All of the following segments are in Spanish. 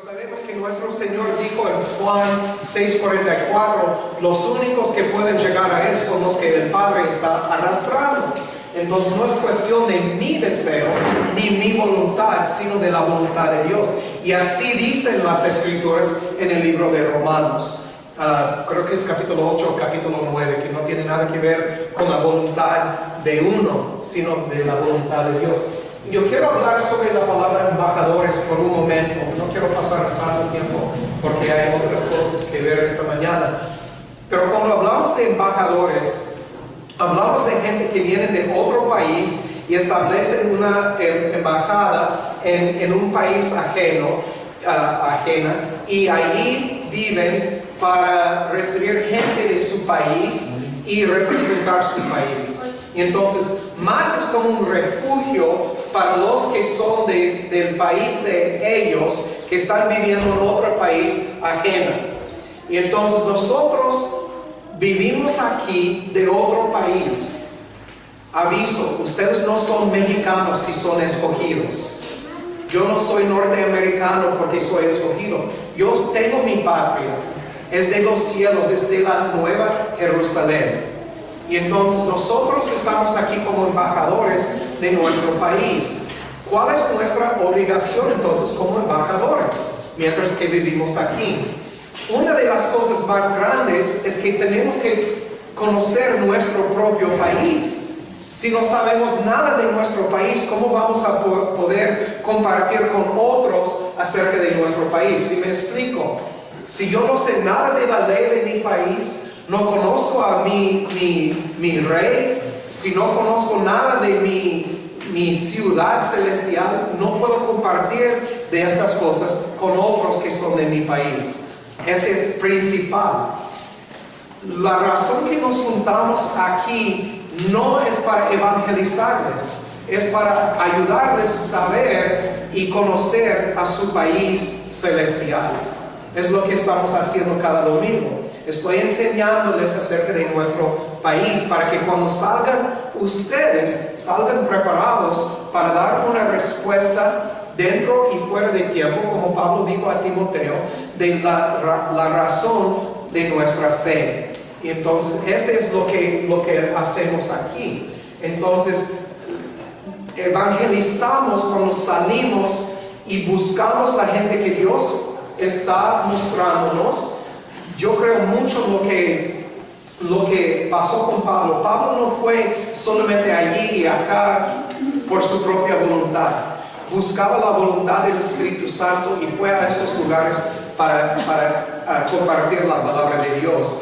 sabemos que nuestro Señor dijo en Juan 6:44, los únicos que pueden llegar a Él son los que el Padre está arrastrando. Entonces no es cuestión de mi deseo ni mi voluntad, sino de la voluntad de Dios. Y así dicen las Escrituras en el libro de Romanos. Creo que es capítulo 8 o capítulo 9, que no tiene nada que ver con la voluntad de uno, sino de la voluntad de Dios. Yo quiero hablar sobre la palabra embajadores por un momento. No quiero pasar tanto tiempo porque hay otras cosas que ver esta mañana. Pero cuando hablamos de embajadores, hablamos de gente que viene de otro país y establecen una embajada en un país ajena, y allí viven para recibir gente de su país y representar su país. Y entonces, más es como un refugio para los que son del país de ellos, que están viviendo en otro país ajeno. Y entonces nosotros vivimos aquí de otro país. Aviso, ustedes no son mexicanos si son escogidos. Yo no soy norteamericano porque soy escogido. Yo tengo mi patria. Es de los cielos, es de la Nueva Jerusalén. Y entonces nosotros estamos aquí como embajadores de nuestro país. ¿Cuál es nuestra obligación entonces como embajadores mientras que vivimos aquí? Una de las cosas más grandes es que tenemos que conocer nuestro propio país. Si no sabemos nada de nuestro país, ¿cómo vamos a poder compartir con otros acerca de nuestro país? Si me explico, si yo no sé nada de la ley de mi país, no conozco a mi rey, si no conozco nada de mi ciudad celestial, no puedo compartir de estas cosas con otros que son de mi país. Este es principal. La razón que nos juntamos aquí no es para evangelizarles, es para ayudarles a saber y conocer a su país celestial. Es lo que estamos haciendo cada domingo. Estoy enseñándoles acerca de nuestro país para que cuando salgan ustedes, salgan preparados para dar una respuesta dentro y fuera de tiempo, como Pablo dijo a Timoteo, de la razón de nuestra fe. Y entonces, este es lo que hacemos aquí. Entonces, evangelizamos cuando salimos y buscamos la gente que Dios está mostrándonos. Yo creo mucho lo que pasó con Pablo. Pablo no fue solamente allí y acá por su propia voluntad. Buscaba la voluntad del Espíritu Santo y fue a esos lugares para compartir la palabra de Dios.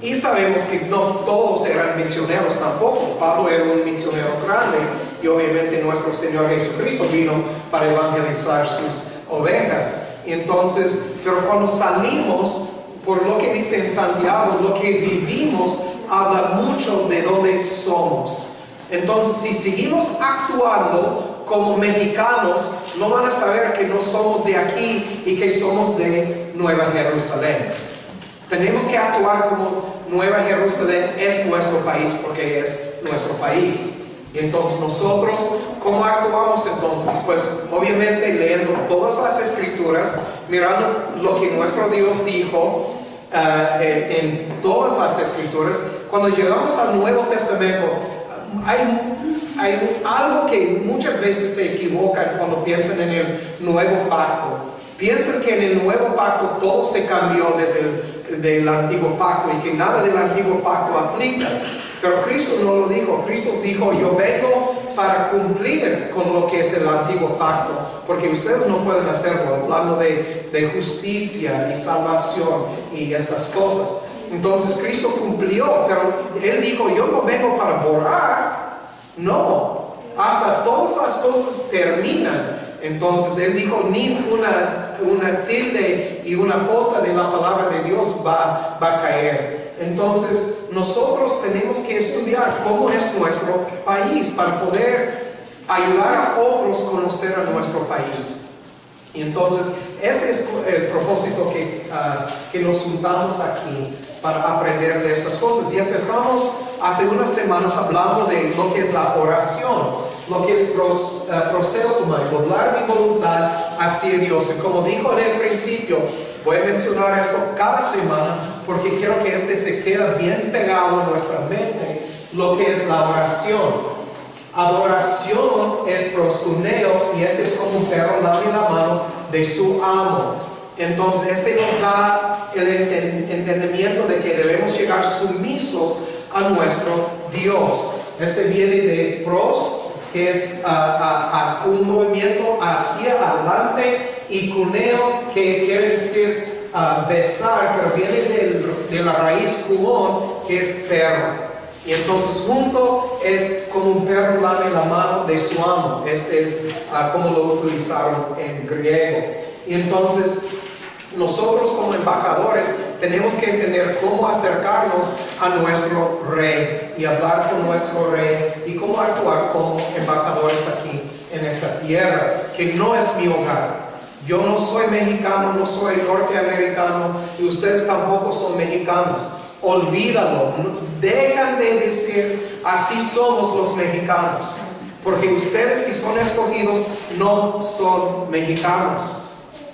Y sabemos que no todos eran misioneros tampoco. Pablo era un misionero grande y obviamente nuestro Señor Jesucristo vino para evangelizar sus ovejas. Y entonces, pero cuando salimos, por lo que dice en Santiago, lo que vivimos habla mucho de dónde somos. Entonces, si seguimos actuando como mexicanos, no van a saber que no somos de aquí y que somos de Nueva Jerusalén. Tenemos que actuar como Nueva Jerusalén es nuestro país, porque es nuestro país. Y entonces nosotros, ¿cómo actuamos entonces? Pues obviamente leyendo todas las Escrituras, mirando lo que nuestro Dios dijo en todas las Escrituras. Cuando llegamos al Nuevo Testamento, hay algo que muchas veces se equivocan cuando piensan en el Nuevo Pacto. Piensan que en el Nuevo Pacto todo se cambió desde el Antiguo Pacto y que nada del Antiguo Pacto aplica. Pero Cristo no lo dijo. Cristo dijo, yo vengo para cumplir con lo que es el Antiguo Pacto, porque ustedes no pueden hacerlo, hablando de justicia y salvación y estas cosas. Entonces Cristo cumplió, pero Él dijo, yo no vengo para borrar, no, hasta todas las cosas terminan. Entonces Él dijo, ni una tilde y una jota de la palabra de Dios va a caer. Entonces nosotros tenemos que estudiar cómo es nuestro país para poder ayudar a otros a conocer a nuestro país. Y entonces este es el propósito que nos juntamos aquí para aprender de estas cosas. Y empezamos hace unas semanas hablando de lo que es la oración. lo que es proseutomai, doblar mi voluntad hacia Dios. Y como dijo en el principio, voy a mencionar esto cada semana porque quiero que este se quede bien pegado en nuestra mente, lo que es la oración. Adoración es proskuneo y este es como un perro lame la mano de su amo. Entonces este nos da el entendimiento de que debemos llegar sumisos a nuestro Dios. Este viene de pros, que es un movimiento hacia adelante, y cuneo, que quiere decir besar, pero viene de la raíz cuón, que es perro. Y entonces junto es como un perro lame la mano de su amo. Este es como lo utilizaron en griego. Y entonces nosotros como embajadores tenemos que entender cómo acercarnos a nuestro rey y hablar con nuestro rey y cómo actuar como embajadores aquí en esta tierra, que no es mi hogar. Yo no soy mexicano, no soy norteamericano y ustedes tampoco son mexicanos. Olvídalo, dejan de decir así somos los mexicanos, porque ustedes, si son escogidos, no son mexicanos.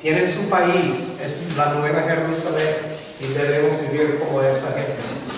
Tienen su país, es la Nueva Jerusalén, y debemos vivir como esa gente.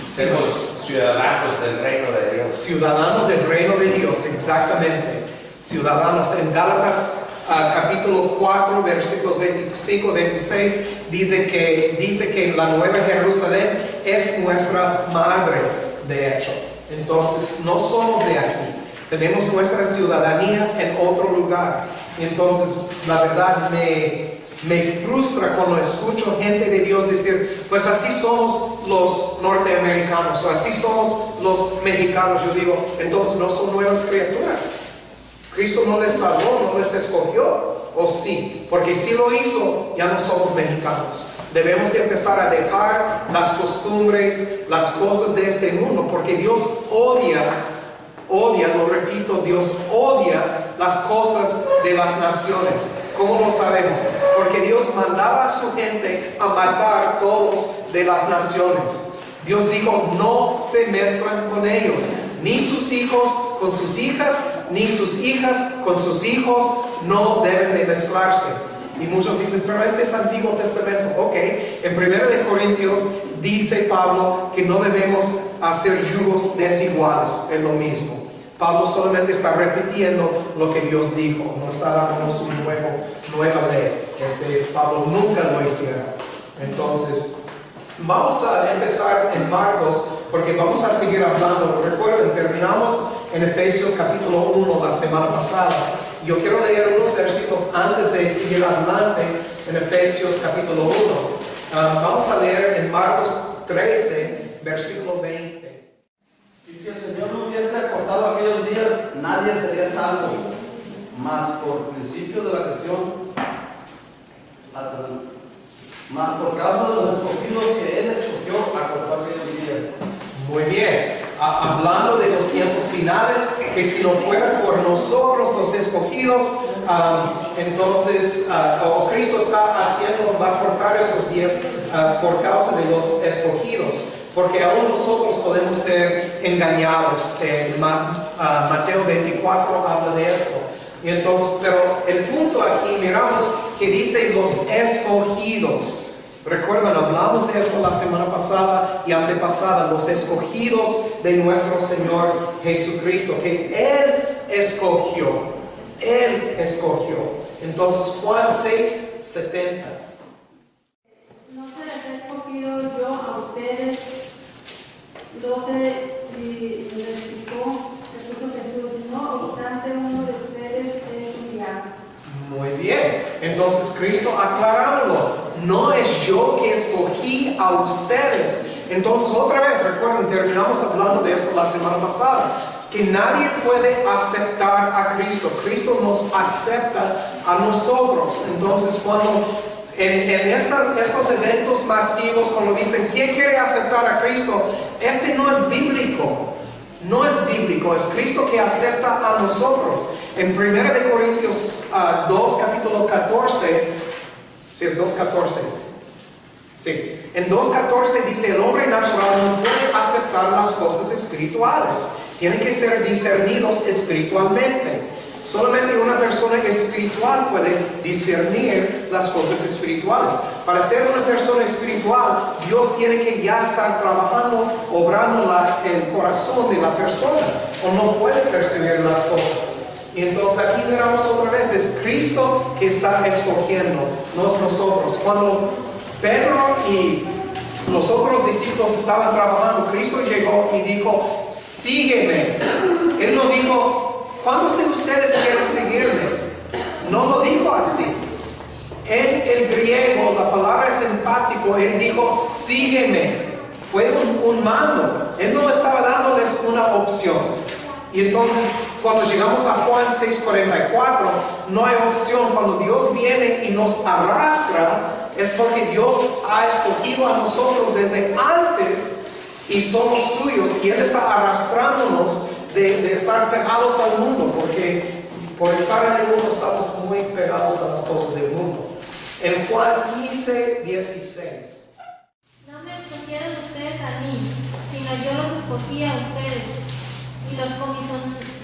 Somos ciudadanos del reino de Dios. Ciudadanos del reino de Dios, exactamente. Ciudadanos. En Gálatas capítulo 4, versículos 25-26, dice que la Nueva Jerusalén es nuestra madre, de hecho. Entonces, no somos de aquí. Tenemos nuestra ciudadanía en otro lugar. Entonces, la verdad me frustra cuando escucho gente de Dios decir, pues así somos los norteamericanos, o así somos los mexicanos. Yo digo, entonces no son nuevas criaturas. Cristo no les salvó, no les escogió, o sí, porque si lo hizo, ya no somos mexicanos. Debemos empezar a dejar las costumbres, las cosas de este mundo, porque Dios odia, lo repito, Dios odia las cosas de las naciones. ¿Cómo lo sabemos? Porque Dios mandaba a su gente a matar todos de las naciones. Dios dijo, no se mezclan con ellos, ni sus hijos con sus hijas, ni sus hijas con sus hijos, no deben de mezclarse. Y muchos dicen, pero este es Antiguo Testamento. Ok, en 1 de Corintios dice Pablo que no debemos hacer yugos desiguales, es lo mismo. Pablo solamente está repitiendo lo que Dios dijo, no está dándonos una nueva ley. Pablo nunca lo hiciera. Entonces, vamos a empezar en Marcos, porque vamos a seguir hablando. Recuerden, terminamos en Efesios capítulo 1 la semana pasada. Yo quiero leer unos versículos antes de seguir adelante en Efesios capítulo 1. Vamos a leer en Marcos 13, versículo 20. Y si el Señor no hubiese acortado aquellos días, nadie sería salvo. Mas por principio de la creación, mas por causa de los escogidos que Él escogió, acortó aquellos días. Muy bien. Hablando de los tiempos finales, que si no fuera por nosotros los escogidos, entonces Cristo va a cortar esos días por causa de los escogidos. Porque aún nosotros podemos ser engañados. Mateo 24 habla de eso. Y entonces, pero el punto aquí, miramos que dice los escogidos. Recuerdan, hablamos de eso la semana pasada y antepasada, los escogidos de nuestro Señor Jesucristo, que Él escogió. Él escogió. Entonces, Juan 6:70. No se les he escogido yo a ustedes, 12 y les explicó, se puso Jesús, no obstante uno de ustedes es un diablo. Muy bien, entonces Cristo aclarándolo, no es yo que escogí a ustedes. Entonces otra vez, recuerden, terminamos hablando de esto la semana pasada, que nadie puede aceptar a Cristo. Cristo nos acepta a nosotros. Entonces cuando en estos eventos masivos, cuando dicen, ¿quién quiere aceptar a Cristo? No es bíblico. No es bíblico, es Cristo que acepta a nosotros. En 1 de Corintios 2, capítulo 14, si es 2:14. Sí, en 2:14 dice, el hombre natural no puede aceptar las cosas espirituales. Tienen que ser discernidos espiritualmente. Solamente una persona espiritual puede discernir las cosas espirituales. Para ser una persona espiritual, Dios tiene que ya estar trabajando, obrando el corazón de la persona, o no puede percibir las cosas. Y entonces aquí miramos otra vez, es Cristo que está escogiendo, no es nosotros. Cuando Pedro y los otros discípulos estaban trabajando, Cristo llegó y dijo, sígueme. Él no dijo, ¿cuántos de ustedes quieren seguirme? No lo dijo así. En el griego, la palabra es empático, él dijo, sígueme. Fue un mando. Él no estaba dándoles una opción. Y entonces, cuando llegamos a Juan 6:44, no hay opción. Cuando Dios viene y nos arrastra, es porque Dios ha escogido a nosotros desde antes y somos suyos. Y Él está arrastrándonos de estar pegados al mundo, porque por estar en el mundo estamos muy pegados a las cosas del mundo. En Juan 15:16. No me escogieron ustedes a mí, sino yo los escogí a ustedes y los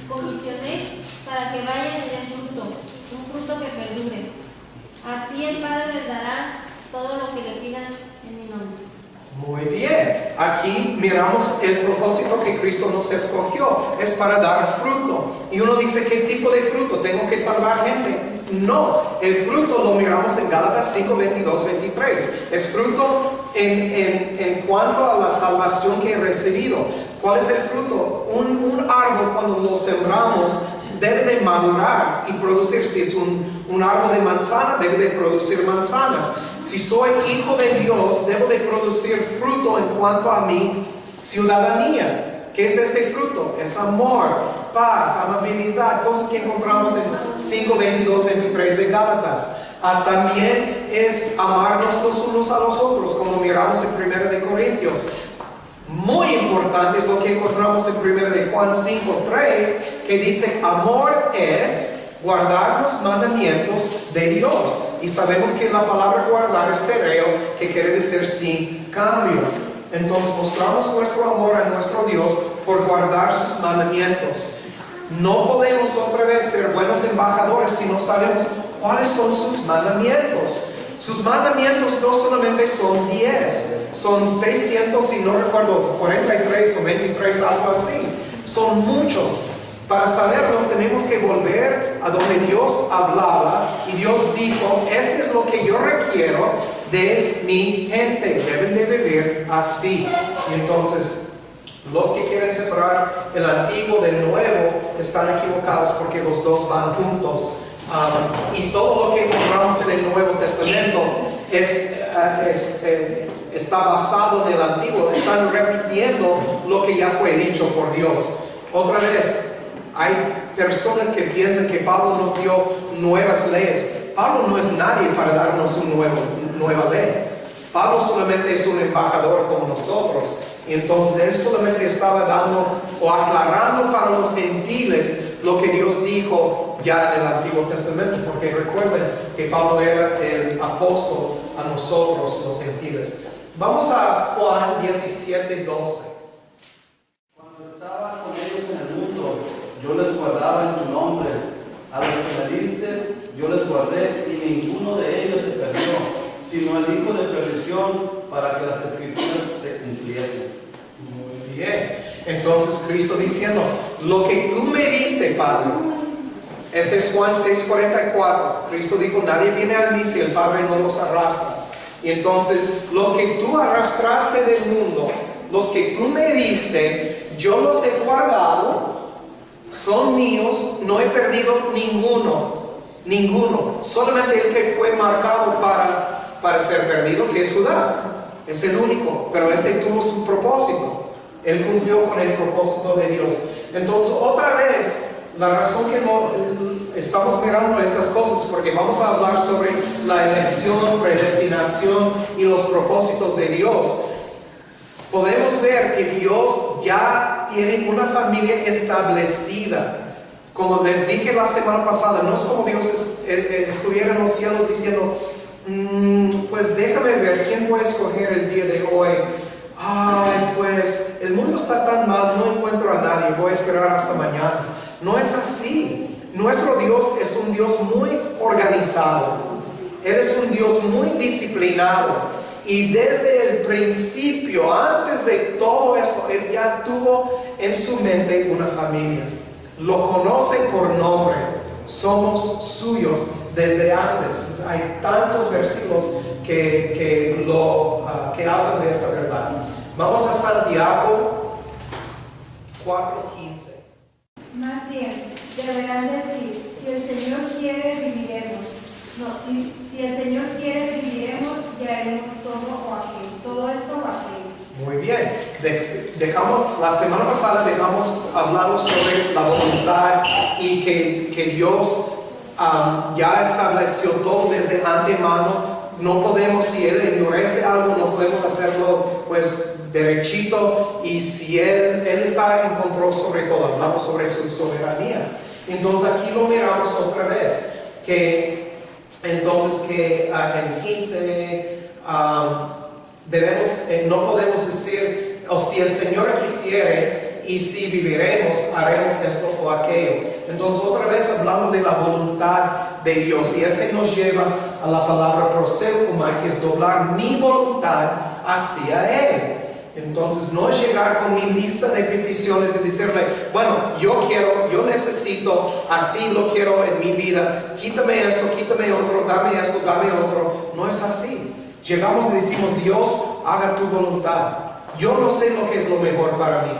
comisioné para que vayan y den fruto, un fruto que perdure. Así el Padre les dará todo lo que le pidan en mi nombre. Muy bien, aquí miramos el propósito que Cristo nos escogió, es para dar fruto. Y uno dice, ¿qué tipo de fruto? ¿Tengo que salvar gente? No, el fruto lo miramos en Gálatas 5:22-23. Es fruto en cuanto a la salvación que he recibido. ¿Cuál es el fruto? Un árbol, cuando lo sembramos, debe de madurar y producir. Si es un árbol de manzana, debe de producir manzanas. Si soy hijo de Dios, debo de producir fruto en cuanto a mi ciudadanía. ¿Qué es este fruto? Es amor, paz, amabilidad, cosas que encontramos en 5:22-23 de Gálatas. También es amarnos los unos a los otros, como miramos en 1 de Corintios. Muy importante es lo que encontramos en 1 de Juan 5:3, que dice, amor es guardar los mandamientos de Dios. Y sabemos que la palabra guardar es tereo, que quiere decir sin cambio. Entonces mostramos nuestro amor a nuestro Dios por guardar sus mandamientos. No podemos otra vez ser buenos embajadores si no sabemos cuáles son sus mandamientos. Sus mandamientos no solamente son 10, son 600 y no recuerdo, 43 o 23, algo así. Son muchos. Para saberlo tenemos que volver a donde Dios hablaba y Dios dijo, este es lo que yo requiero de mi gente, deben de vivir así. Y entonces los que quieren separar el antiguo del nuevo están equivocados, porque los dos van juntos. Y todo lo que encontramos en el Nuevo Testamento está basado en el antiguo, están repitiendo lo que ya fue dicho por Dios. Otra vez, hay personas que piensan que Pablo nos dio nuevas leyes. Pablo no es nadie para darnos una nueva ley. Pablo solamente es un embajador como nosotros. Y entonces él solamente estaba dando o aclarando para los gentiles lo que Dios dijo ya en el Antiguo Testamento. Porque recuerden que Pablo era el apóstol a nosotros los gentiles. Vamos a Juan 17:12. Cuando estaba con ellos en el mundo, yo les guardaba en tu nombre. A los que me diste, yo les guardé, y ninguno de ellos se perdió, sino el hijo de perdición, para que las escrituras se cumpliesen. Muy bien. Entonces Cristo diciendo, lo que tú me diste, Padre. Este es Juan 6:44. Cristo dijo, nadie viene a mí si el Padre no los arrastra. Y entonces, los que tú arrastraste del mundo, los que tú me diste, yo los he guardado, son míos, no he perdido ninguno. Solamente el que fue marcado para ser perdido, que es Judas. Es el único, pero este tuvo su propósito. Él cumplió con el propósito de Dios. Entonces, otra vez, la razón que no estamos mirando estas cosas, porque vamos a hablar sobre la elección, predestinación y los propósitos de Dios. Podemos ver que Dios ya tiene una familia establecida. Como les dije la semana pasada, no es como Dios estuviera en los cielos diciendo, pues déjame ver quién voy a escoger el día de hoy. Ay, pues el mundo está tan mal, no encuentro a nadie, voy a esperar hasta mañana. No es así. Nuestro Dios es un Dios muy organizado. Él es un Dios muy disciplinado. Y desde el principio, antes de todo esto, Él ya tuvo en su mente una familia. Lo conoce por nombre. Somos suyos desde antes. Hay tantos versículos que hablan de esta verdad. Vamos a Santiago 4:15. Más bien, deberán decir, si el Señor quiere, viviremos. No, si el Señor quiere, viviremos y haremos todo o aquello. Todo esto o aquello. Muy bien. La semana pasada dejamos hablando sobre la voluntad y que Dios ya estableció todo desde antemano. No podemos, si Él endurece algo, no podemos hacerlo pues derechito. Y si Él está en control sobre todo, hablamos sobre su soberanía. Entonces aquí lo miramos otra vez. En 15 no podemos decir, o si el Señor quisiere, y si viviremos, haremos esto o aquello. Entonces otra vez hablando de la voluntad de Dios, y este nos lleva a la palabra proseuchomai, que es doblar mi voluntad hacia Él. Entonces no es llegar con mi lista de peticiones y decirle, bueno, yo necesito, así lo quiero en mi vida, quítame esto, quítame otro, dame esto, dame otro. No es así. Llegamos y decimos, Dios, haga tu voluntad. Yo no sé lo que es lo mejor para mí.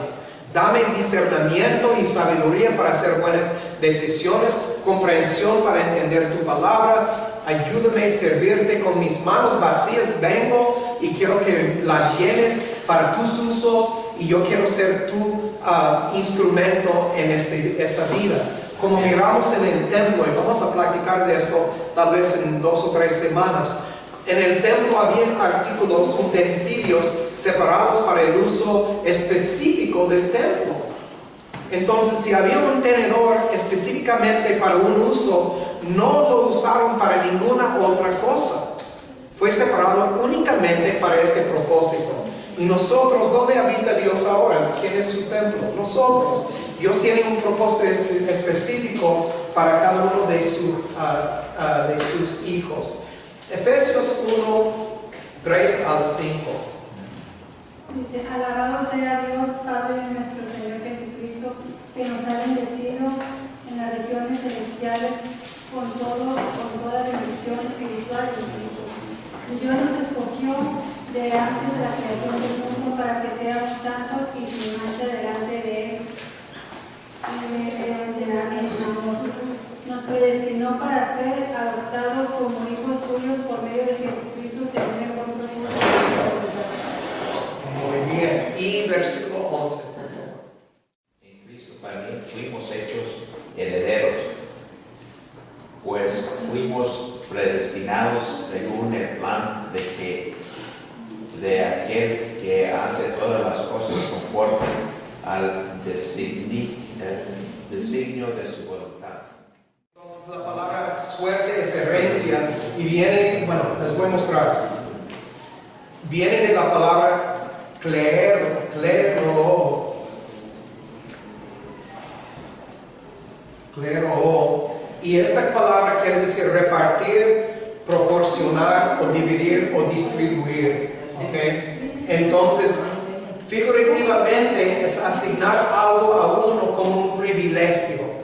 Dame discernimiento y sabiduría para hacer buenas decisiones, comprensión para entender tu palabra. Ayúdame a servirte con mis manos vacías. Vengo y quiero que las llenes para tus usos, y yo quiero ser tu instrumento en esta vida. Como miramos en el templo, y vamos a platicar de esto tal vez en 2 o 3 semanas. En el templo había artículos, utensilios separados para el uso específico del templo. Entonces, si había un tenedor específicamente para un uso, no lo usaron para ninguna otra cosa. Fue separado únicamente para este propósito. Y nosotros, ¿dónde habita Dios ahora? ¿Quién es su templo? Nosotros. Dios tiene un propósito específico para cada uno de sus hijos. Efesios 1, 3 al 5. Dice, alabado sea Dios, Padre de nuestro Señor Jesucristo, que nos ha bendecido en las regiones celestiales con toda bendición espiritual en Cristo. Y Dios nos escogió de antes de la creación del mundo para que seamos santos y sin mancha delante de Él. En amor. Nos predestinó para ser adoptados como hijos suyos por medio de Jesucristo según el buen propósito de su voluntad. Muy bien. Y versículo 11. En Cristo también fuimos hechos herederos, pues fuimos predestinados según el plan de aquel que hace todas las cosas conforme al designio de su voluntad. Entonces la palabra suerte es herencia y viene, bueno, les voy a mostrar. Viene de la palabra clero, y esta palabra quiere decir repartir, proporcionar o dividir o distribuir. ¿Okay? Entonces, figurativamente es asignar algo a uno como un privilegio.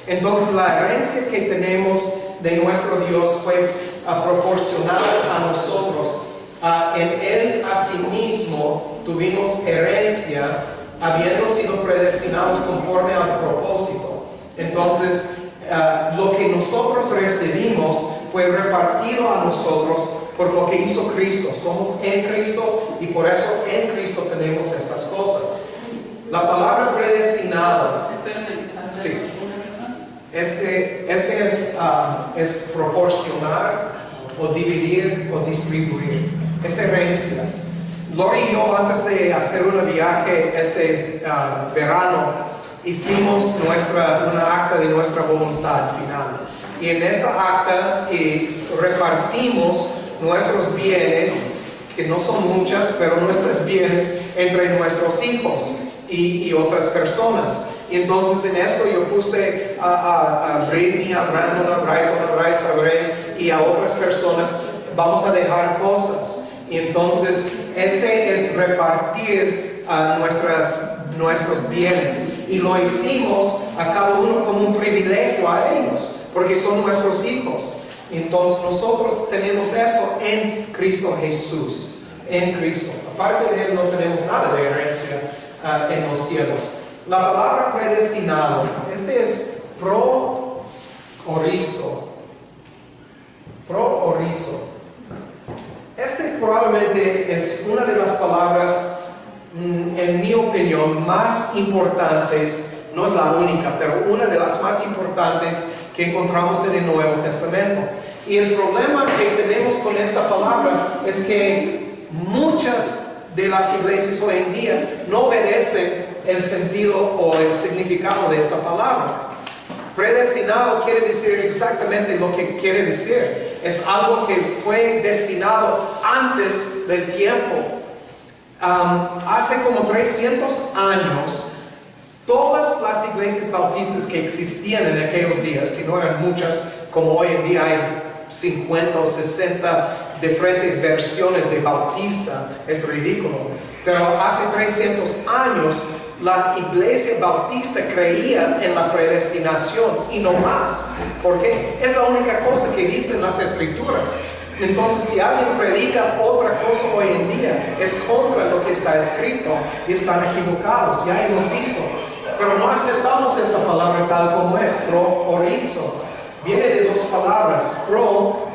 Entonces la herencia que tenemos de nuestro Dios fue proporcionada a nosotros. En Él asimismo tuvimos herencia, habiendo sido predestinados conforme al propósito. Entonces lo que nosotros recibimos fue repartido a nosotros por lo que hizo Cristo. Somos en Cristo y por eso en Cristo tenemos estas cosas. La palabra predestinado, sí, es proporcionar o dividir o distribuir. Es herencia. Lori y yo, antes de hacer un viaje este verano, hicimos una acta de nuestra voluntad final. Y en esta acta repartimos nuestros bienes, que no son muchas, pero nuestros bienes entre nuestros hijos y otras personas. Y entonces en esto yo puse a Britney, a Brandon, a Brighton, a Bryce, a Bren y a otras personas. Vamos a dejar cosas. Y entonces este es repartir nuestros bienes. Y lo hicimos a cada uno como un privilegio a ellos, porque son nuestros hijos. Entonces nosotros tenemos esto en Cristo Jesús. En Cristo. Aparte de Él no tenemos nada de herencia en los cielos. La palabra predestinado, este es pro-orizo. Pro-orizo. Este probablemente es una de las palabras, en mi opinión, más importantes, no es la única, pero una de las más importantes que encontramos en el Nuevo Testamento. Y el problema que tenemos con esta palabra es que muchas de las iglesias hoy en día no obedecen el sentido o el significado de esta palabra. Predestinado quiere decir exactamente lo que quiere decir. Es algo que fue destinado antes del tiempo. Hace como 300 años, todas las iglesias bautistas que existían en aquellos días, que no eran muchas, como hoy en día hay 50 o 60 diferentes versiones de bautista, es ridículo. Pero hace 300 años, la iglesia bautista creía en la predestinación y no más, porque es la única cosa que dicen las escrituras. Entonces, si alguien predica otra cosa hoy en día, es contra lo que está escrito y están equivocados, ya hemos visto. Pero no aceptamos esta palabra tal como es, pro-orizo. Viene de dos palabras, pro,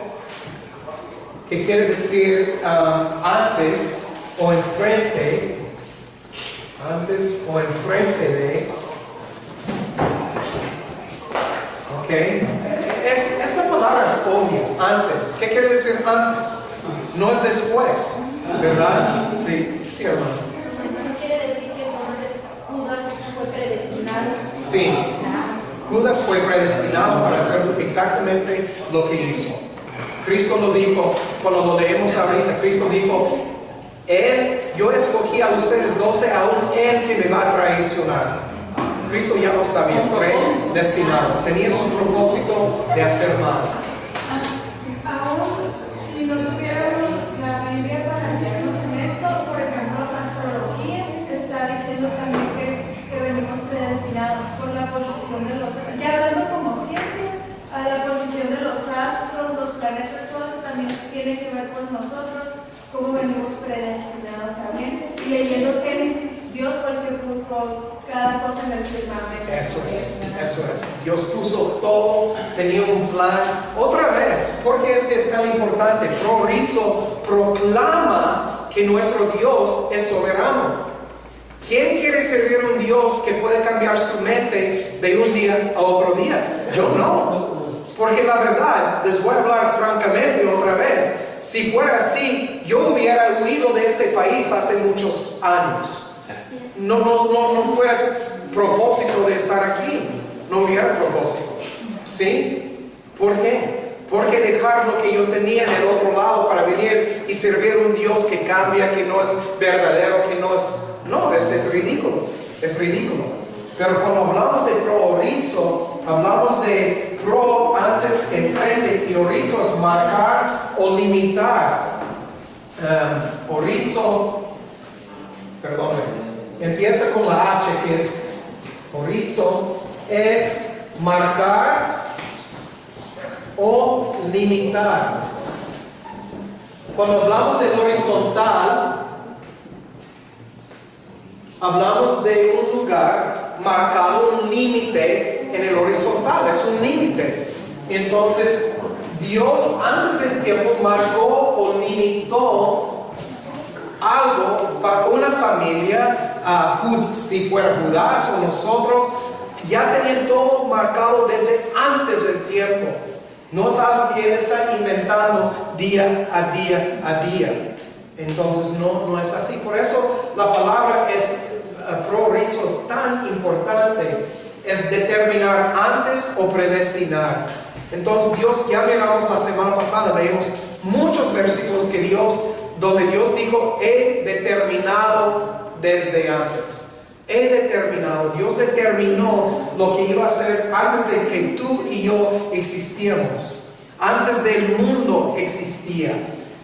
que quiere decir antes o enfrente, antes o enfrente de, ok, esta palabra es obvia, antes. ¿Qué quiere decir antes? No es después, ¿verdad? Sí, hermano. ¿No quiere decir que entonces Judas fue predestinado? Sí, Judas fue predestinado para hacer exactamente lo que hizo. Cristo lo dijo, cuando lo leemos ahorita, Cristo dijo, yo escogí a ustedes 12, aún Él que me va a traicionar. Cristo ya lo sabía, predestinado, tenía su propósito de hacer mal. Aún si no tuviéramos la Biblia para guiarnos en esto, por ejemplo, la astrología está diciendo también que venimos predestinados por la posición de los, ya hablando como ciencia, a la posición de los astros, los planetas, todo eso también tiene que ver con nosotros, cómo venimos predestinados también. Y leyendo Génesis, Dios fue el que puso cada cosa en el firmamento. Eso es. Dios puso todo, tenía un plan. Otra vez, porque este es tan importante, Pro-orizo proclama que nuestro Dios es soberano. ¿Quién quiere servir a un Dios que puede cambiar su mente de un día a otro día? Yo no. Porque la verdad, les voy a hablar francamente otra vez, si fuera así, yo hubiera huido de este país hace muchos años. No fuera propósito de estar aquí. No hubiera propósito. ¿Sí? ¿Por qué? Porque dejar lo que yo tenía en el otro lado para venir y servir a un Dios que cambia, que no es verdadero, que no es... No, es ridículo. Es ridículo. Pero cuando hablamos de pro-orizo, hablamos de pro antes, enfrente, y orizo es marcar o limitar. Orizo, perdón, empieza con la H, que es orizo, es marcar o limitar. Cuando hablamos de horizontal, hablamos de un lugar marcado, un límite en el horizontal, es un límite. Entonces, Dios antes del tiempo marcó o limitó algo para una familia, si fuera Judas o nosotros, ya tenían todo marcado desde antes del tiempo. No es algo que Él está inventando día a día a día. Entonces no es así. Por eso la palabra es pro-orizo es tan importante. Es determinar antes o predestinar. Entonces Dios, ya miramos la semana pasada, leímos muchos versículos donde Dios dijo, he determinado desde antes. he determinado. Dios determinó lo que iba a hacer antes de que tú y yo existíamos. Antes del mundo existía.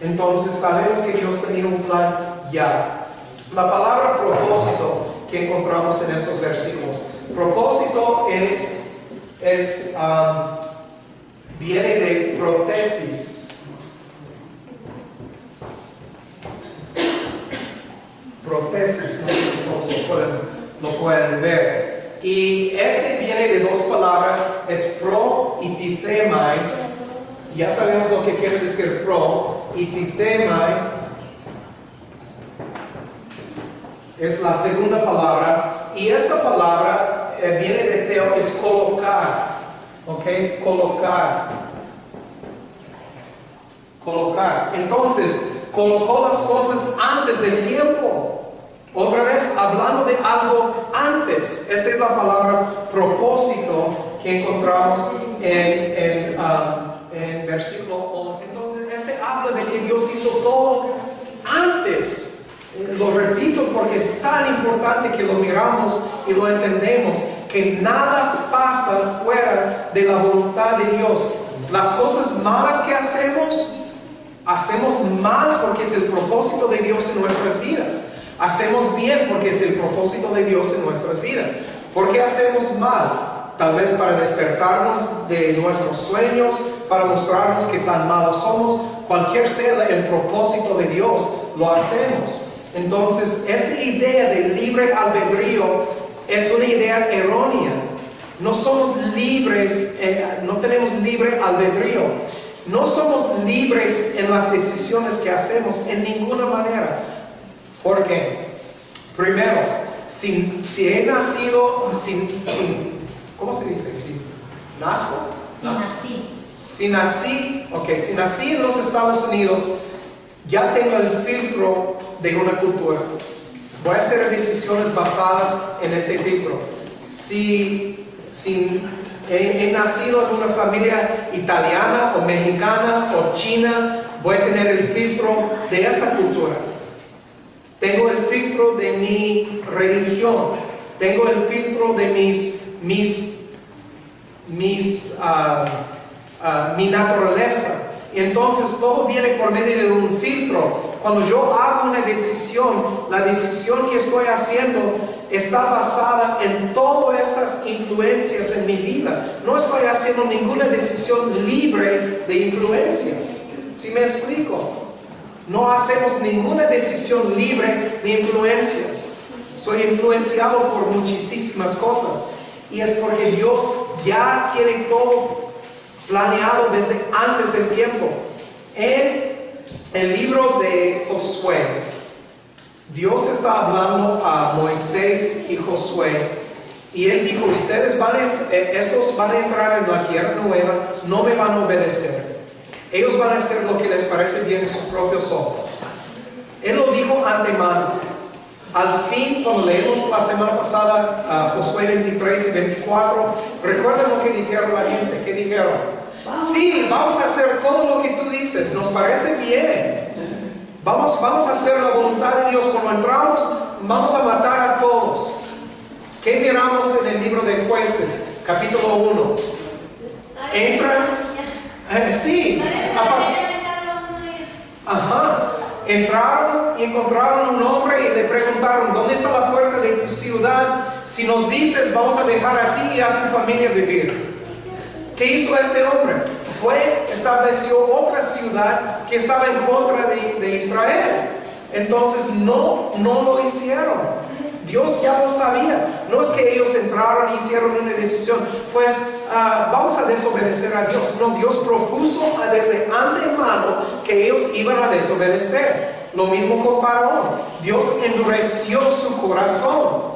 Entonces sabemos que Dios tenía un plan ya. La palabra propósito que encontramos en esos versículos. Propósito viene de prótesis. Prótesis, no sé si todos lo pueden ver. Y este viene de dos palabras, es pro y tithemai. Ya sabemos lo que quiere decir pro y tithemai. Es la segunda palabra. Y esta palabra viene de teo, es colocar. ¿Ok? Colocar. Entonces, colocó las cosas antes del tiempo. Otra vez, hablando de algo antes. Esta es la palabra propósito que encontramos en versículo 11. Entonces, habla de que Dios hizo todo antes. Lo repito porque es tan importante que lo miramos y lo entendemos, que nada pasa fuera de la voluntad de Dios. Las cosas malas que hacemos mal porque es el propósito de Dios en nuestras vidas. Hacemos bien porque es el propósito de Dios en nuestras vidas. ¿Por qué hacemos mal? Tal vez para despertarnos de nuestros sueños, para mostrarnos que tan malos somos. Cualquier sea el propósito de Dios, lo hacemos. Entonces, esta idea de libre albedrío es una idea errónea. No somos libres, no tenemos libre albedrío. No somos libres en las decisiones que hacemos en ninguna manera. ¿Por qué? Primero, si he nacido ¿cómo se dice? Si nací en los Estados Unidos, ya tengo el filtro de una cultura. Voy a hacer decisiones basadas en este filtro. Si he nacido en una familia italiana o mexicana o china, voy a tener el filtro de esta cultura. Tengo el filtro de mi religión. Tengo el filtro de mi naturaleza. Y entonces todo viene por medio de un filtro. Cuando yo hago una decisión, la decisión que estoy haciendo está basada en todas estas influencias en mi vida. No estoy haciendo ninguna decisión libre de influencias. ¿Sí me explico? No hacemos ninguna decisión libre de influencias. Soy influenciado por muchísimas cosas. Y es porque Dios ya tiene todo planeado desde antes del tiempo. En el libro de Josué, Dios está hablando a Moisés y Josué, y él dijo: estos van a entrar en la tierra nueva, no me van a obedecer. Ellos van a hacer lo que les parece bien en sus propios ojos. Él lo dijo antemano. Al fin, cuando leemos la semana pasada Josué 23 y 24, recuerden lo que dijeron la gente. ¿Qué dijeron? Sí, vamos a hacer todo lo que tú dices, nos parece bien. Vamos a hacer la voluntad de Dios. Cuando entramos, vamos a matar a todos. ¿Qué miramos en el libro de Jueces, capítulo 1? Entran, sí, entraron y encontraron un hombre y le preguntaron: ¿dónde está la puerta de tu ciudad? Si nos dices, vamos a dejar a ti y a tu familia vivir. ¿Qué hizo este hombre? Estableció otra ciudad que estaba en contra de Israel. Entonces no lo hicieron. Dios ya lo sabía. No es que ellos entraron y hicieron una decisión, pues vamos a desobedecer a Dios. No, Dios propuso desde antemano que ellos iban a desobedecer. Lo mismo con Faraón. Dios endureció su corazón.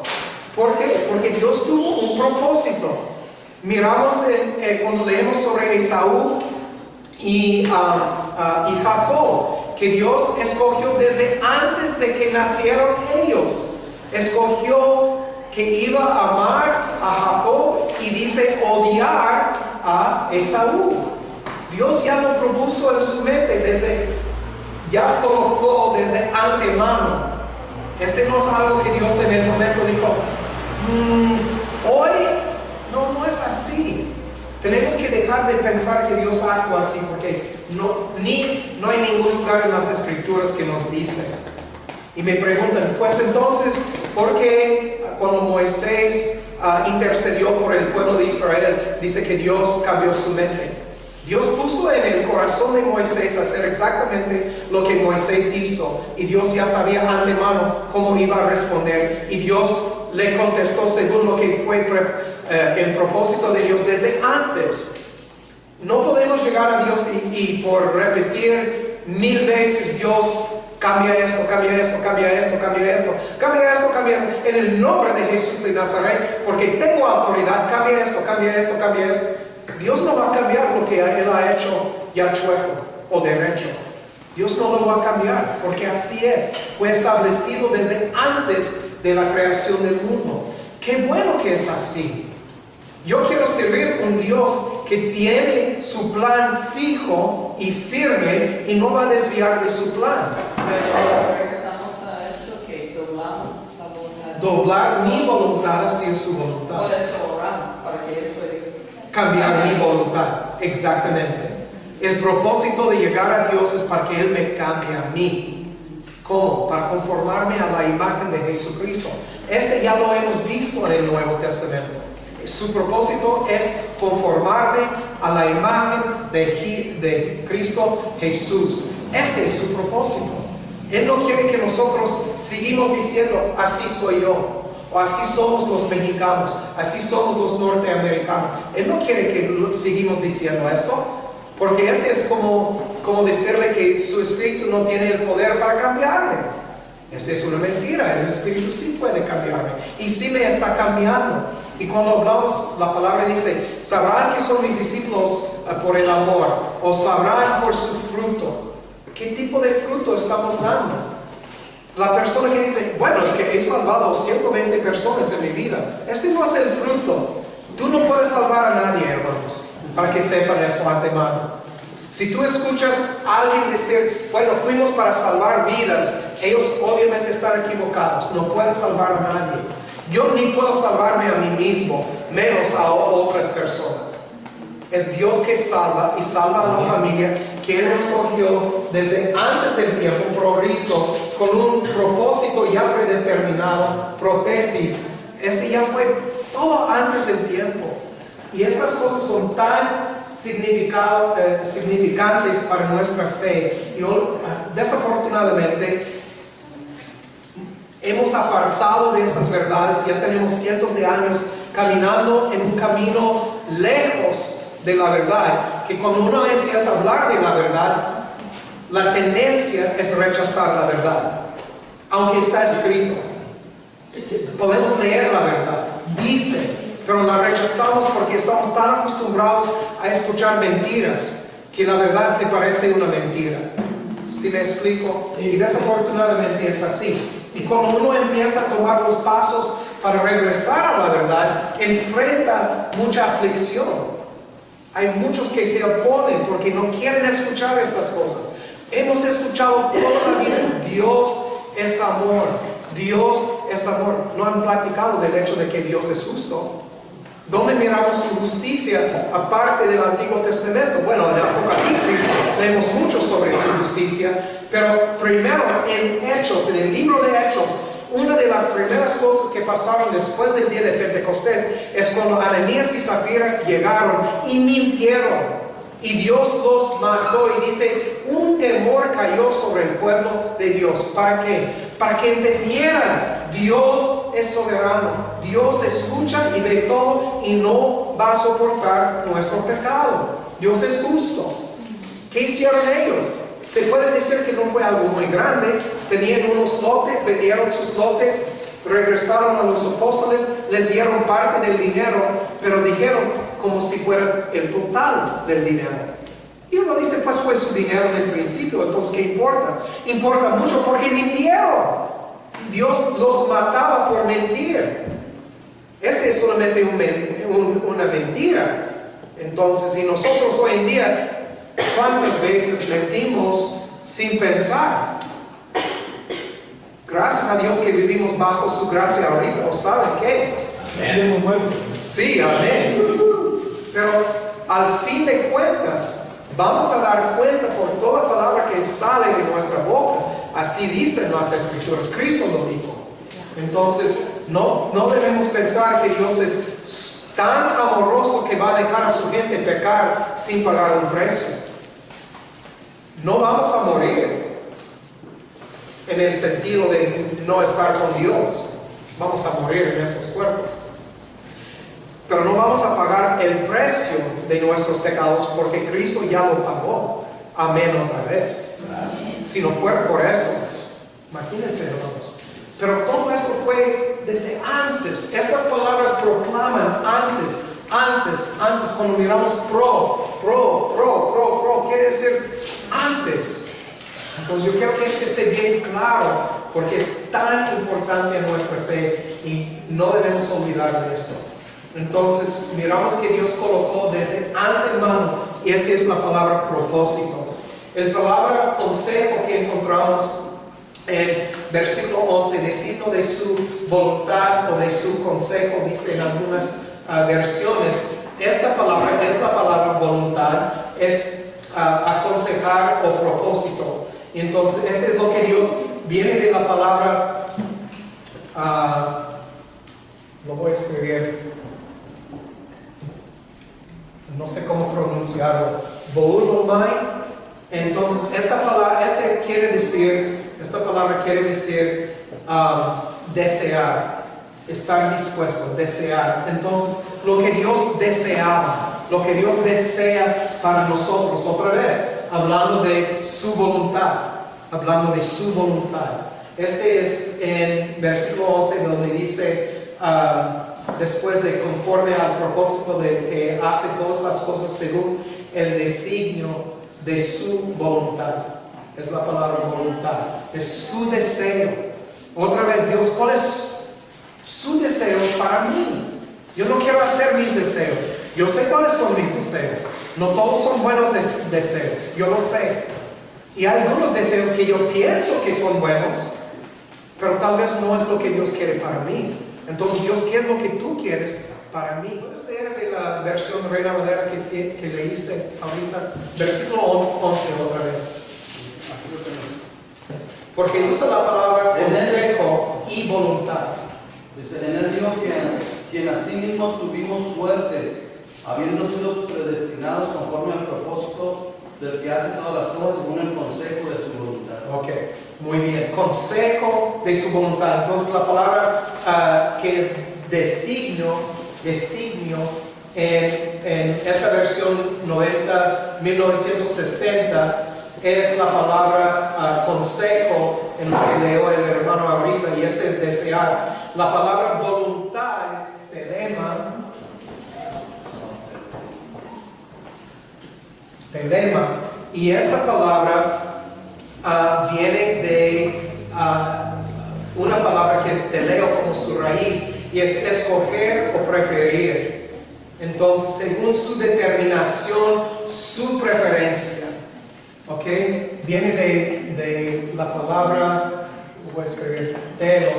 ¿Por qué? Porque Dios tuvo un propósito. Miramos cuando leemos sobre Esaú y Jacob, que Dios escogió desde antes de que nacieron ellos. Escogió que iba a amar a Jacob y dice odiar a Esaú. Dios ya lo propuso en su mente, ya colocó desde antemano. Este no es algo que Dios en el momento dijo: Hoy no es así. Tenemos que dejar de pensar que Dios actúa así, porque no hay ningún lugar en las Escrituras que nos dice. Y me preguntan, pues entonces, ¿por qué cuando Moisés intercedió por el pueblo de Israel, dice que Dios cambió su mente? Dios puso en el corazón de Moisés hacer exactamente lo que Moisés hizo, y Dios ya sabía antemano cómo iba a responder, y Dios le contestó según lo que fue el propósito de Dios desde antes. No podemos llegar a Dios y por repetir 1000 veces, Dios cambia esto, cambia esto, cambia esto, cambia esto, cambia esto, cambia en el nombre de Jesús de Nazaret, porque tengo autoridad, cambia esto, cambia esto, cambia esto. Dios no va a cambiar lo que Él ha hecho ya chueco o derecho. Dios no lo va a cambiar, porque así es. Fue establecido desde antes de la creación del mundo. Qué bueno que es así. Yo quiero servir un Dios que tiene su plan fijo y firme y no va a desviar de su plan. Pero regresamos a esto que doblamos la voluntad. Doblar mi voluntad así es su Por voluntad. eso oramos, para que Él pueda Cambiar mi voluntad, exactamente. El propósito de llegar a Dios es para que Él me cambie a mí. ¿Cómo? Para conformarme a la imagen de Jesucristo. Ya lo hemos visto en el Nuevo Testamento. Su propósito es conformarme a la imagen de Cristo Jesús. Este es su propósito. Él no quiere que nosotros sigamos diciendo, así soy yo, o así somos los mexicanos, así somos los norteamericanos. Él no quiere que sigamos diciendo esto, porque es como decirle que su espíritu no tiene el poder para cambiarme. Es una mentira. El espíritu sí puede cambiarme, y sí me está cambiando. Y cuando hablamos, la palabra dice, sabrán que son mis discípulos por el amor, o sabrán por su fruto. ¿Qué tipo de fruto estamos dando? La persona que dice, bueno, es que he salvado 120 personas en mi vida. Este no es el fruto. Tú no puedes salvar a nadie, hermanos, para que sepan eso antemano. Si tú escuchas a alguien decir, bueno, fuimos para salvar vidas, ellos obviamente están equivocados. No pueden salvar a nadie. Yo ni puedo salvarme a mí mismo, menos a otras personas. Es Dios que salva, y salva a la familia que Él escogió desde antes del tiempo, prorizo, con un propósito ya predeterminado, prótesis. Ya fue todo antes del tiempo. Y estas cosas son tan significantes para nuestra fe. Y desafortunadamente hemos apartado de esas verdades. Ya tenemos cientos de años caminando en un camino lejos de la verdad, que cuando uno empieza a hablar de la verdad, la tendencia es rechazar la verdad, aunque está escrito. Podemos leer la verdad, dice, pero la rechazamos porque estamos tan acostumbrados a escuchar mentiras que la verdad se parece a una mentira. ¿Sí me explico? Y desafortunadamente es así. Y cuando uno empieza a tomar los pasos para regresar a la verdad, enfrenta mucha aflicción. Hay muchos que se oponen porque no quieren escuchar estas cosas. Hemos escuchado toda la vida, Dios es amor, Dios es amor. No han platicado del hecho de que Dios es justo. ¿Dónde miramos su justicia aparte del Antiguo Testamento? Bueno, en el Apocalipsis leemos mucho sobre su justicia, pero primero en Hechos, en el libro de Hechos, una de las primeras cosas que pasaron después del día de Pentecostés es cuando Ananías y Zafira llegaron y mintieron. Y Dios los mató, y dice, un temor cayó sobre el pueblo de Dios. ¿Para qué? Para que entendieran, Dios es soberano, Dios escucha y ve todo y no va a soportar nuestro pecado. Dios es justo. ¿Qué hicieron ellos? Se puede decir que no fue algo muy grande. Tenían unos lotes, vendieron sus lotes, regresaron a los apóstoles, les dieron parte del dinero, pero dijeron como si fuera el total del dinero. Y uno dice, pues fue su dinero en el principio, entonces ¿qué importa? Importa mucho porque mintieron. Dios los mataba por mentir. Este es solamente una mentira. Entonces, y nosotros hoy en día, ¿cuántas veces mentimos sin pensar? Gracias a Dios que vivimos bajo su gracia ahorita. ¿O saben qué? Sí, amén. Pero al fin de cuentas, vamos a dar cuenta por toda palabra que sale de nuestra boca. Así dicen las Escrituras. Cristo lo dijo. Entonces, no debemos pensar que Dios es tan amoroso que va a dejar a su gente pecar sin pagar un precio. No vamos a morir en el sentido de no estar con Dios. Vamos a morir en estos cuerpos. Pero no vamos a pagar el precio de nuestros pecados porque Cristo ya lo pagó. Amén otra vez. Si no fuera por eso, imagínense, hermanos. Pero todo esto fue desde antes. Estas palabras proclaman antes, cuando miramos quiere decir antes. Entonces yo quiero que esto esté bien claro, porque es tan importante en nuestra fe y no debemos olvidar de esto. Entonces miramos que Dios colocó desde antemano, y esta es la palabra propósito. El palabra consejo que encontramos en versículo 11, decirlo de su voluntad o de su consejo, dice en algunas versiones. Esta palabra es la palabra voluntad, es aconsejar o propósito. Y entonces, este es lo que Dios viene de la palabra, lo voy a escribir, no sé cómo pronunciarlo, Boulomai. Entonces, esta palabra quiere decir desear, estar dispuesto, desear. Entonces, lo que Dios deseaba, lo que Dios desea para nosotros, otra vez, hablando de su voluntad, Este es en versículo 11 donde dice, después de conforme al propósito de que hace todas las cosas según el designio de su voluntad. Es la palabra voluntad, es su deseo. Otra vez, Dios, ¿cuál es su deseo para mí? Yo no quiero hacer mis deseos. Yo sé cuáles son mis deseos. No todos son buenos deseos, yo lo sé. Y hay algunos deseos que yo pienso que son buenos, pero tal vez no es lo que Dios quiere para mí. Entonces, Dios, ¿qué es lo que tú quieres para mí? ¿Puedes leer de la versión Reina Valera que leíste ahorita? Versículo 11 otra vez. Porque usa la palabra consejo y voluntad. Dice, en él dijo quien asimismo tuvimos suerte, habiendo sido predestinados conforme al propósito del que hace todas las cosas según el consejo de su voluntad. Ok, muy bien. Consejo de su voluntad. Entonces la palabra que es designio en esta versión 1960 es la palabra consejo en lo que leo el hermano ahorita, y este es desear. La palabra voluntad es telema, y esta palabra viene de una palabra que es teleo como su raíz, y es escoger o preferir. Entonces, según su determinación, su preferencia. ¿Ok? Viene de la palabra, voy a escribir, telo,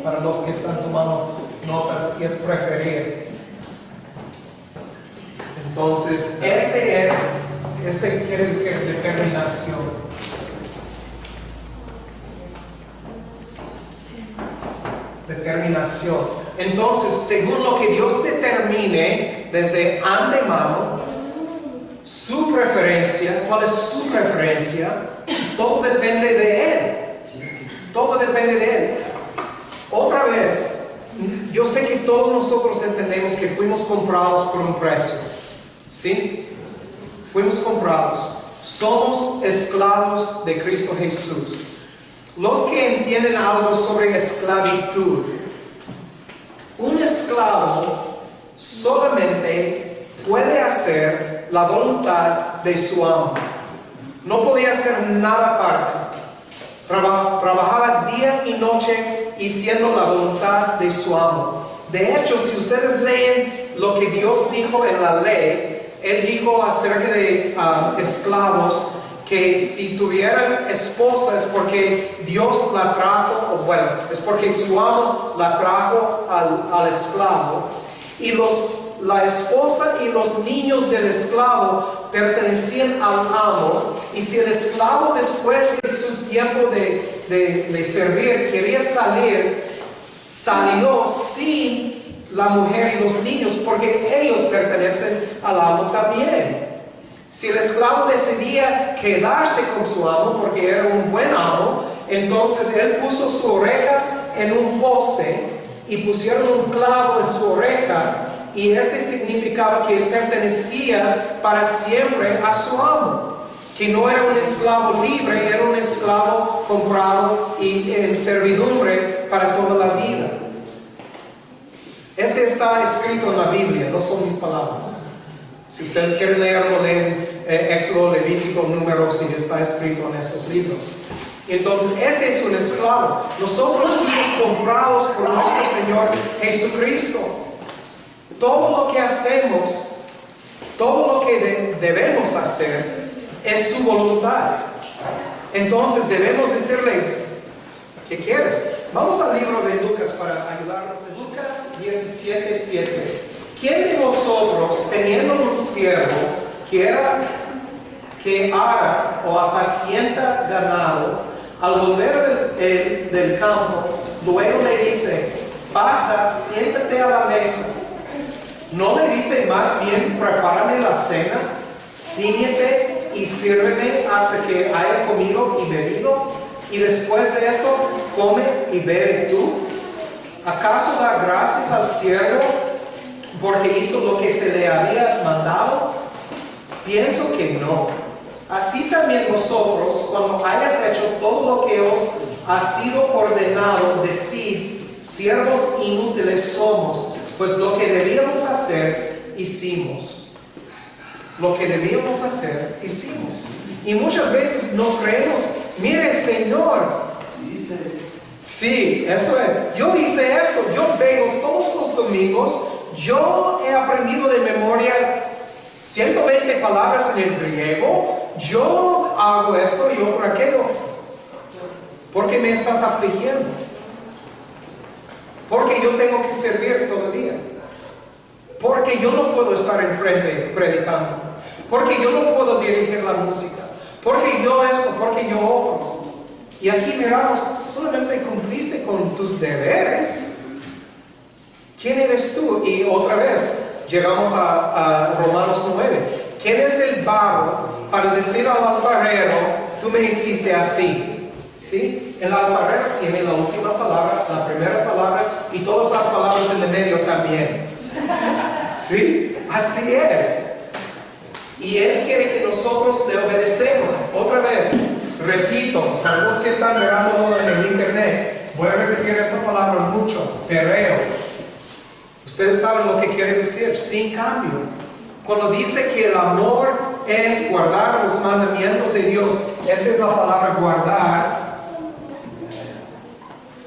para los que están tomando notas, y es preferir. Entonces, este quiere decir determinación. Entonces, según lo que Dios determine desde antemano, su preferencia, ¿cuál es su preferencia? Todo depende de Él. Todo depende de Él. Otra vez, yo sé que todos nosotros entendemos que fuimos comprados por un precio. ¿Sí? Fuimos comprados. Somos esclavos de Cristo Jesús. Los que entienden algo sobre esclavitud, un esclavo solamente puede hacer la voluntad de su amo. No podía hacer nada aparte. Trabajaba día y noche haciendo la voluntad de su amo. De hecho, si ustedes leen lo que Dios dijo en la ley, Él dijo acerca de esclavos que si tuvieran esposa es porque Dios la trajo, o bueno, es porque su amo la trajo al esclavo. Y la esposa y los niños del esclavo pertenecían al amo. Y si el esclavo después de su tiempo de servir quería salir, salió sin la mujer y los niños, porque ellos pertenecen al amo también. Si el esclavo decidía quedarse con su amo porque era un buen amo, entonces él puso su oreja en un poste y pusieron un clavo en su oreja, y este significaba que él pertenecía para siempre a su amo, que no era un esclavo libre, era un esclavo comprado y en servidumbre para toda la vida. Este está escrito en la Biblia, no son mis palabras. Si ustedes quieren leerlo, leen Éxodo, Levítico, Números, y está escrito en estos libros. Entonces, este es un esclavo. Nosotros fuimos comprados por nuestro Señor Jesucristo. Todo lo que hacemos, todo lo que debemos hacer, es su voluntad. Entonces, debemos decirle, ¿qué quieres? Vamos al libro de Lucas para ayudarnos. En Lucas 17:7. ¿Quién de vosotros, teniendo un siervo que ara o apacienta ganado, al volver del campo, luego le dice, pasa, siéntate a la mesa? ¿No le dice más bien, prepárame la cena, ciñete y sírveme hasta que haya comido y bebido? Y después de esto, come y bebe tú. ¿Acaso da gracias al siervo porque hizo lo que se le había mandado? Pienso que no. Así también vosotros, cuando hayas hecho todo lo que os ha sido ordenado, decid, siervos inútiles somos, pues lo que debíamos hacer, hicimos. Lo que debíamos hacer, hicimos. Y muchas veces nos creemos, mire Señor, Dice, sí, eso es. Yo hice esto, yo vengo todos los domingos, yo he aprendido de memoria 120 palabras en el griego, yo hago esto y otro aquello. ¿Por qué me estás afligiendo? Porque yo tengo que servir todavía. Porque yo no puedo estar enfrente predicando. Porque yo no puedo dirigir la música. Porque yo esto, porque yo otro. Y aquí miramos, solamente cumpliste con tus deberes. ¿Quién eres tú? Y otra vez, llegamos a Romanos 9. ¿Quién es el barro para decir al alfarero, tú me hiciste así? ¿Sí? El alfarero tiene la última palabra, la primera palabra y todas las palabras en el medio también. ¿Sí? Así es. Y Él quiere que nosotros le obedecemos. Otra vez, repito, para los que están mirándolo en el internet, voy a repetir esta palabra mucho, terreo. Ustedes saben lo que quiere decir, sin cambio. Cuando dice que el amor es guardar los mandamientos de Dios, esta es la palabra guardar.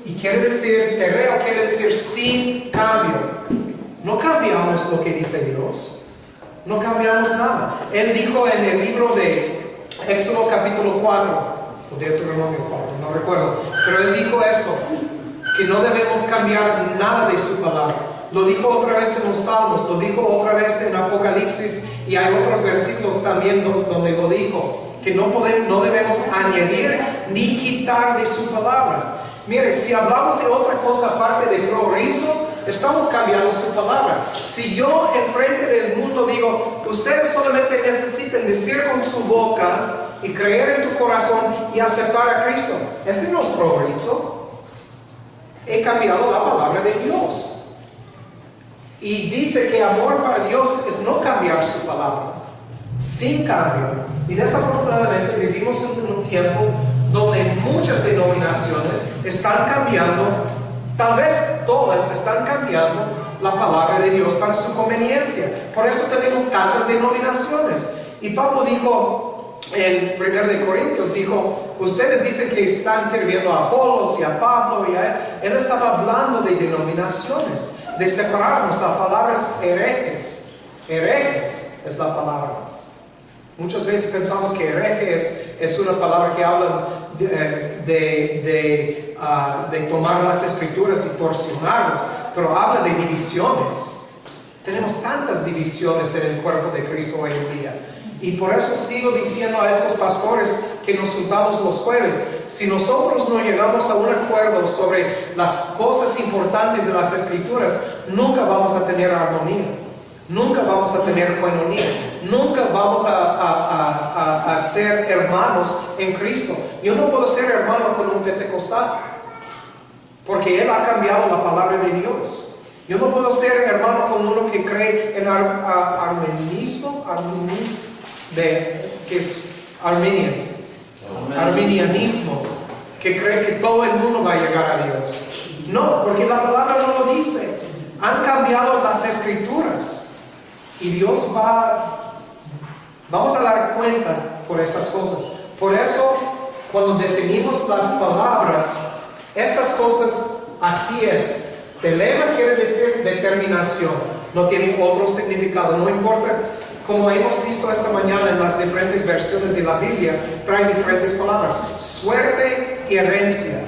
Y quiere decir, terreo quiere decir sin cambio. No cambiamos lo que dice Dios. No cambiamos nada. Él dijo en el libro de Éxodo capítulo 4, o Deuteronomio 4, no recuerdo, pero él dijo esto, que no debemos cambiar nada de su palabra. Lo dijo otra vez en los Salmos, lo dijo otra vez en Apocalipsis, y hay otros versículos también donde lo dijo, que no debemos añadir ni quitar de su palabra. Mire, si hablamos de otra cosa aparte de progreso, estamos cambiando su palabra. Si yo enfrente del mundo digo, ustedes solamente necesitan decir con su boca y creer en tu corazón y aceptar a Cristo, este no es progreso. He cambiado la palabra de Dios. Y dice que amor para Dios es no cambiar su palabra, sin cambio. Y desafortunadamente vivimos en un tiempo donde muchas denominaciones están cambiando, tal vez todas están cambiando la palabra de Dios para su conveniencia. Por eso tenemos tantas denominaciones. Y Pablo dijo en 1 Corintios, dijo, ustedes dicen que están sirviendo a Apolos y a Pablo, y él estaba hablando de denominaciones, de separarnos. La palabra es herejes. Herejes es la palabra. Muchas veces pensamos que hereje es una palabra que habla de tomar las escrituras y torsionarlas, pero habla de divisiones. Tenemos tantas divisiones en el cuerpo de Cristo hoy en día. Y por eso sigo diciendo a estos pastores que nos juntamos los jueves, si nosotros no llegamos a un acuerdo sobre las cosas importantes de las escrituras, nunca vamos a tener armonía. Nunca vamos a tener coinonía, nunca vamos a ser hermanos en Cristo. Yo no puedo ser hermano con un pentecostal, porque él ha cambiado la palabra de Dios. Yo no puedo ser hermano con uno que cree en que es arminianismo, que cree que todo el mundo va a llegar a Dios. No, porque la palabra no lo dice. Han cambiado las escrituras. Y Dios vamos a dar cuenta por esas cosas. Por eso, cuando definimos las palabras, estas cosas, así es. Telema quiere decir determinación, no tiene otro significado, no importa. Como hemos visto esta mañana en las diferentes versiones de la Biblia, trae diferentes palabras. Suerte y herencia.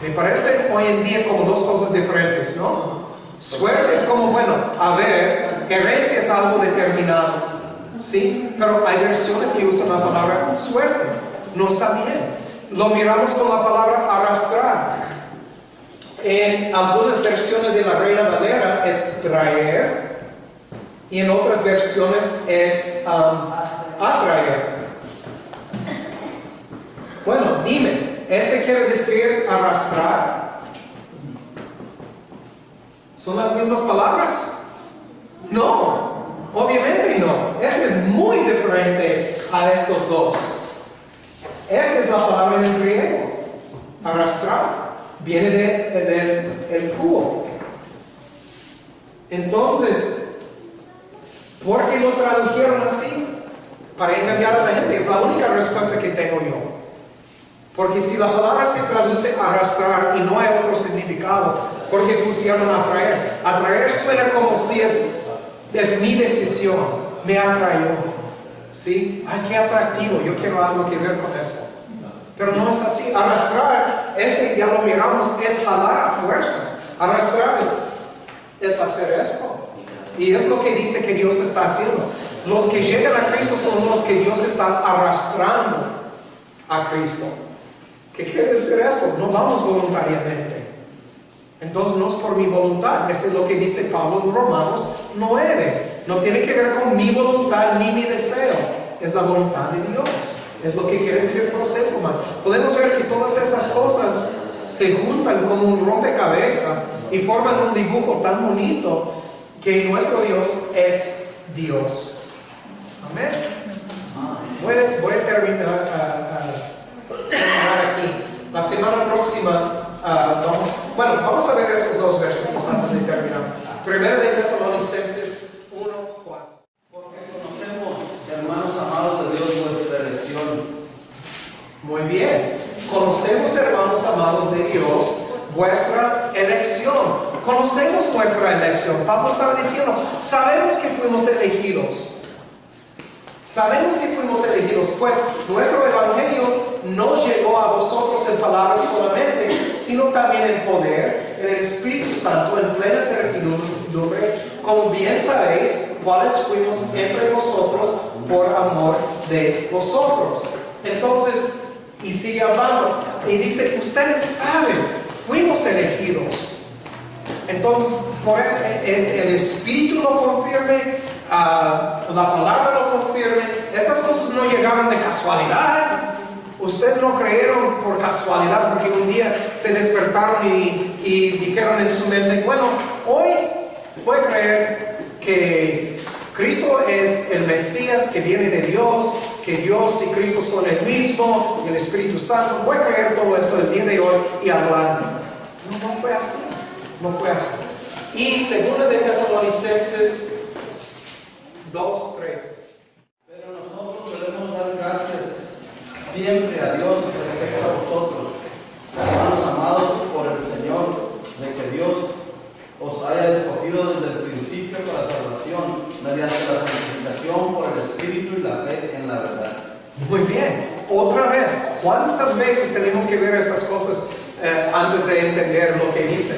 Me parece hoy en día como dos cosas diferentes, ¿no? Suerte es como, bueno, a ver, herencia es algo determinado, ¿sí? Pero hay versiones que usan la palabra suerte, no está bien. Lo miramos con la palabra arrastrar. En algunas versiones de la Reina Valera es traer, y en otras versiones es atraer. Bueno, dime, ¿este quiere decir arrastrar? ¿Son las mismas palabras? No, obviamente no. Este es muy diferente a estos dos. Esta es la palabra en el griego. Arrastrar. Viene del cubo. Entonces, ¿por qué lo tradujeron así? Para engañar a la gente. Es la única respuesta que tengo yo. Porque si la palabra se traduce arrastrar y no hay otro significado, ¿por qué pusieron atraer? Atraer suena como si es mi decisión, me atrayó. ¿Sí? Ay, qué atractivo, yo quiero algo que ver con eso. Pero no es así. Arrastrar, ya lo miramos, es jalar a fuerzas. Arrastrar es hacer esto. Y es lo que dice que Dios está haciendo. Los que llegan a Cristo son los que Dios está arrastrando a Cristo. ¿Qué quiere decir esto? No vamos voluntariamente. Entonces no es por mi voluntad. Esto es lo que dice Pablo en Romanos 9. No tiene que ver con mi voluntad ni mi deseo. Es la voluntad de Dios. Es lo que quiere decir proséloma. Podemos ver que todas estas cosas se juntan como un rompecabezas y forman un dibujo tan bonito que nuestro Dios es Dios. Amén. Voy a terminar aquí. La semana próxima vamos a ver esos dos versículos antes de terminar. Primero de Tesalonicenses 1:4. Porque conocemos, hermanos amados de Dios, vuestra elección. Muy bien. Conocemos, hermanos amados de Dios, vuestra elección. Conocemos nuestra elección. Pablo estaba diciendo, sabemos que fuimos elegidos. Sabemos que fuimos elegidos, pues nuestro evangelio no llegó a vosotros en palabras solamente, sino también en poder, en el Espíritu Santo, en plena certidumbre, como bien sabéis, cuáles fuimos entre vosotros por amor de vosotros. Entonces, y sigue hablando, y dice, ustedes saben, fuimos elegidos. Entonces, por el Espíritu lo confirme, la palabra lo confirme. Estas cosas no llegaron de casualidad. Ustedes no creyeron por casualidad porque un día se despertaron y dijeron en su mente, bueno, hoy voy a creer que Cristo es el Mesías que viene de Dios, que Dios y Cristo son el mismo, y el Espíritu Santo. Voy a creer todo esto el día de hoy y adelante. No fue así. No fue así. Y segunda de Tesalonicenses 2:13. Pero nosotros debemos dar gracias siempre a Dios respecto a vosotros, hermanos amados por el Señor, de que Dios os haya escogido desde el principio para salvación mediante la santificación santificación por el Espíritu y la fe en la verdad. Muy bien. Otra vez, ¿cuántas veces tenemos que ver estas cosas antes de entender lo que dice?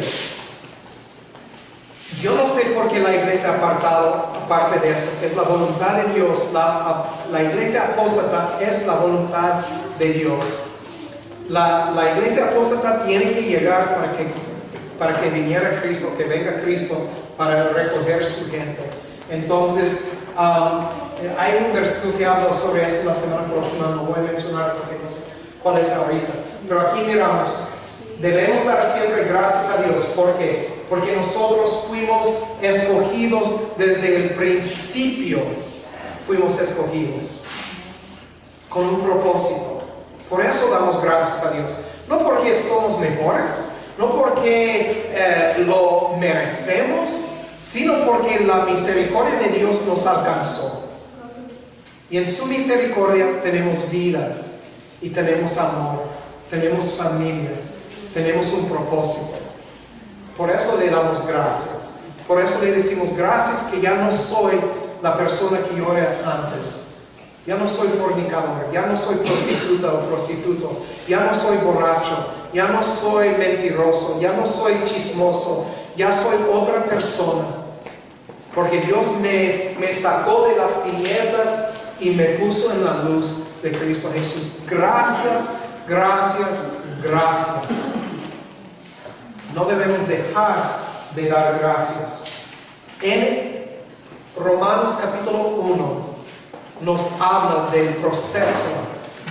Yo no sé por qué la iglesia ha apartado, aparte de esto, es la voluntad de Dios. La iglesia apóstata es la voluntad de Dios. La iglesia apóstata tiene que llegar para que viniera Cristo, que venga Cristo para recoger su gente. Entonces, hay un versículo que habla sobre esto la semana próxima, no voy a mencionar porque no sé cuál es ahorita. Pero aquí miramos, debemos dar siempre gracias a Dios. ¿Por qué? Porque nosotros fuimos escogidos desde el principio. Fuimos escogidos con un propósito. Por eso damos gracias a Dios. No porque somos mejores, no porque lo merecemos, sino porque la misericordia de Dios nos alcanzó. Y en su misericordia tenemos vida, y tenemos amor, tenemos familia, tenemos un propósito. Por eso le damos gracias. Por eso le decimos gracias que ya no soy la persona que yo era antes. Ya no soy fornicador, ya no soy prostituta o prostituto, ya no soy borracho, ya no soy mentiroso, ya no soy chismoso, ya soy otra persona. Porque Dios me sacó de las tinieblas y me puso en la luz de Cristo Jesús. Gracias, gracias, gracias. No debemos dejar de dar gracias. En Romanos capítulo 1 nos habla del proceso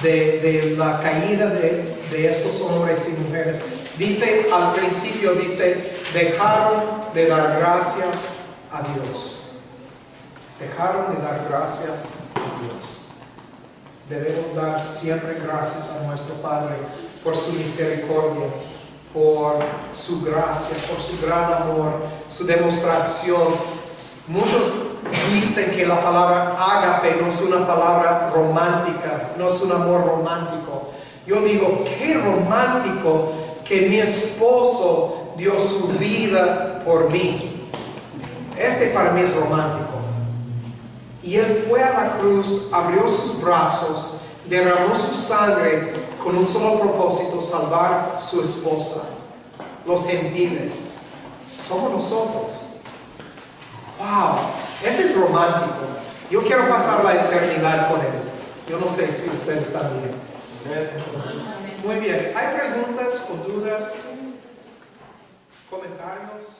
de la caída de estos hombres y mujeres. Dice al principio, dice, dejaron de dar gracias a Dios. Dejaron de dar gracias a Dios. Debemos dar siempre gracias a nuestro Padre por su misericordia, por su gracia, por su gran amor, su demostración. Muchos dicen que la palabra ágape no es una palabra romántica, no es un amor romántico. Yo digo, qué romántico que mi esposo dio su vida por mí. Este para mí es romántico. Y él fue a la cruz, abrió sus brazos, derramó su sangre con un solo propósito, salvar su esposa. Los gentiles somos nosotros. Wow, ese es romántico. Yo quiero pasar la eternidad con él. Yo no sé si ustedes también. Muy bien, ¿hay preguntas o dudas? ¿Comentarios?